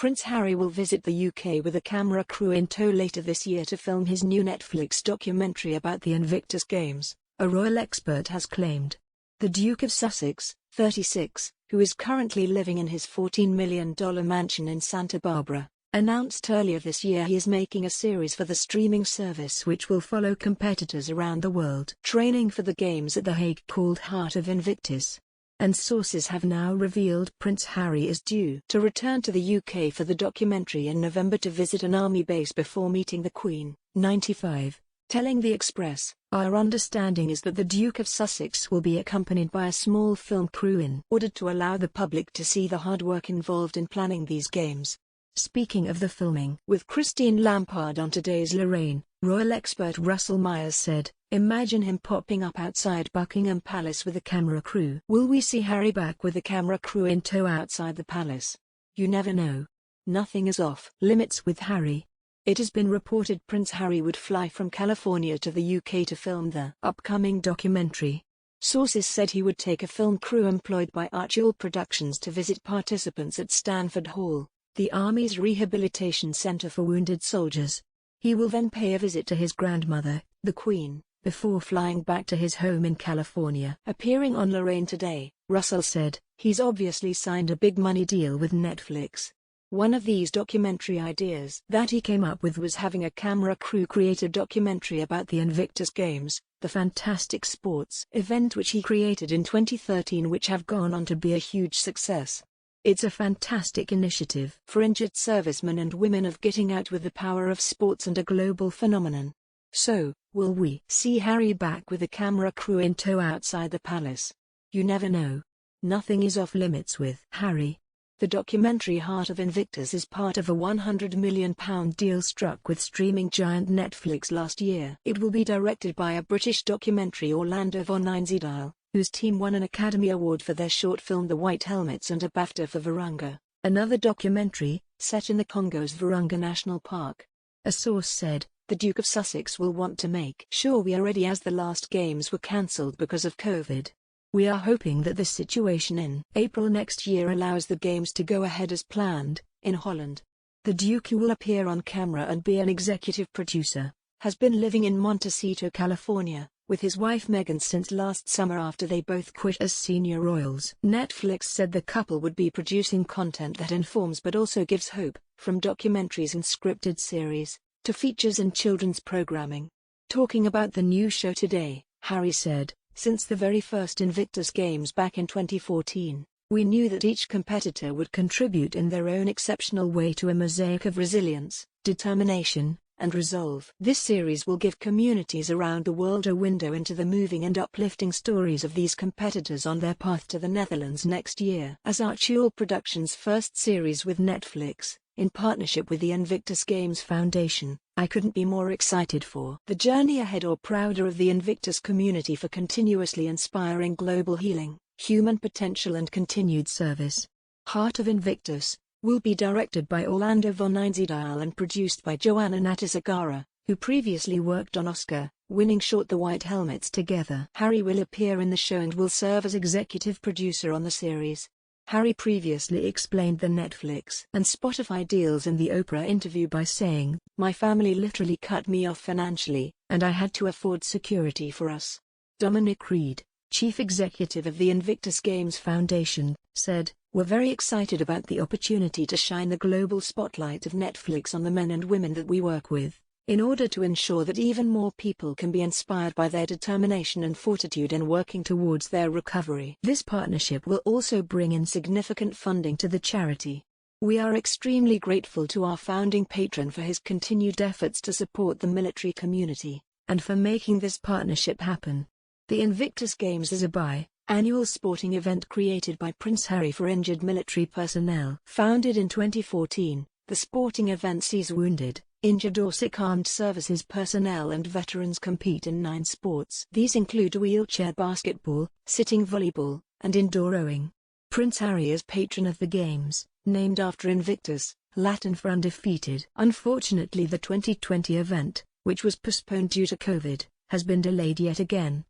Prince Harry will visit the UK with a camera crew in tow later this year to film his new Netflix documentary about the Invictus Games, a royal expert has claimed. The Duke of Sussex, 36, who is currently living in his $14 million mansion in Santa Barbara, announced earlier this year he is making a series for the streaming service which will follow competitors around the world training for the games at The Hague called Heart of Invictus. And sources have now revealed Prince Harry is due to return to the UK for the documentary in November to visit an army base before meeting the Queen, 95, telling The Express, "Our understanding is that the Duke of Sussex will be accompanied by a small film crew in order to allow the public to see the hard work involved in planning these games." Speaking of the filming with Christine Lampard on Today's Lorraine, royal expert Russell Myers said, "Imagine him popping up outside Buckingham Palace with a camera crew." Will we see Harry back with a camera crew in tow outside the palace? You never know. Nothing is off limits with Harry. It has been reported Prince Harry would fly from California to the UK to film the upcoming documentary. Sources said he would take a film crew employed by Archewell Productions to visit participants at Stanford Hall, the Army's rehabilitation center for wounded soldiers. He will then pay a visit to his grandmother, the Queen, before flying back to his home in California. Appearing on Lorraine Today, Russell said, "He's obviously signed a big money deal with Netflix. One of these documentary ideas that he came up with was having a camera crew create a documentary about the Invictus Games, the fantastic sports event which he created in 2013 which have gone on to be a huge success. It's a fantastic initiative for injured servicemen and women of getting out with the power of sports and a global phenomenon." So, will we see Harry back with a camera crew in tow outside the palace? You never know. Nothing is off limits with Harry. The documentary Heart of Invictus is part of a £100 million deal struck with streaming giant Netflix last year. It will be directed by a British documentary Orlando von Einsiedel, whose team won an Academy Award for their short film The White Helmets and a BAFTA for Virunga, another documentary, set in the Congo's Virunga National Park. A source said, "The Duke of Sussex will want to make sure we are ready as the last games were cancelled because of COVID. We are hoping that the situation in April next year allows the games to go ahead as planned." In Holland, the Duke, who will appear on camera and be an executive producer, has been living in Montecito, California, with his wife Meghan since last summer after they both quit as senior royals. Netflix said the couple would be producing content that informs but also gives hope, from documentaries and scripted series, to features and children's programming. Talking about the new show today, Harry said, "Since the very first Invictus Games back in 2014, we knew that each competitor would contribute in their own exceptional way to a mosaic of resilience, determination, and resolve. This series will give communities around the world a window into the moving and uplifting stories of these competitors on their path to the Netherlands next year." As Archewell Productions' first series with Netflix, in partnership with the Invictus Games Foundation, I couldn't be more excited for the journey ahead or prouder of the Invictus community for continuously inspiring global healing, human potential and continued service. Heart of Invictus will be directed by Orlando von Einsiedel and produced by Joanna Natasagara, who previously worked on Oscar-winning short The White Helmets together. Harry will appear in the show and will serve as executive producer on the series. Harry previously explained the Netflix and Spotify deals in the Oprah interview by saying, "My family literally cut me off financially, and I had to afford security for us." Dominic Reed, chief executive of the Invictus Games Foundation, said, "We're very excited about the opportunity to shine the global spotlight of Netflix on the men and women that we work with, in order to ensure that even more people can be inspired by their determination and fortitude in working towards their recovery. This partnership will also bring in significant funding to the charity. We are extremely grateful to our founding patron for his continued efforts to support the military community, and for making this partnership happen." The Invictus Games is a bi-annual sporting event created by Prince Harry for injured military personnel. Founded in 2014, the sporting event sees wounded, injured or sick armed services personnel and veterans compete in 9 sports. These include wheelchair basketball, sitting volleyball, and indoor rowing. Prince Harry is patron of the Games, named after Invictus, Latin for undefeated. Unfortunately, the 2020 event, which was postponed due to COVID, has been delayed yet again.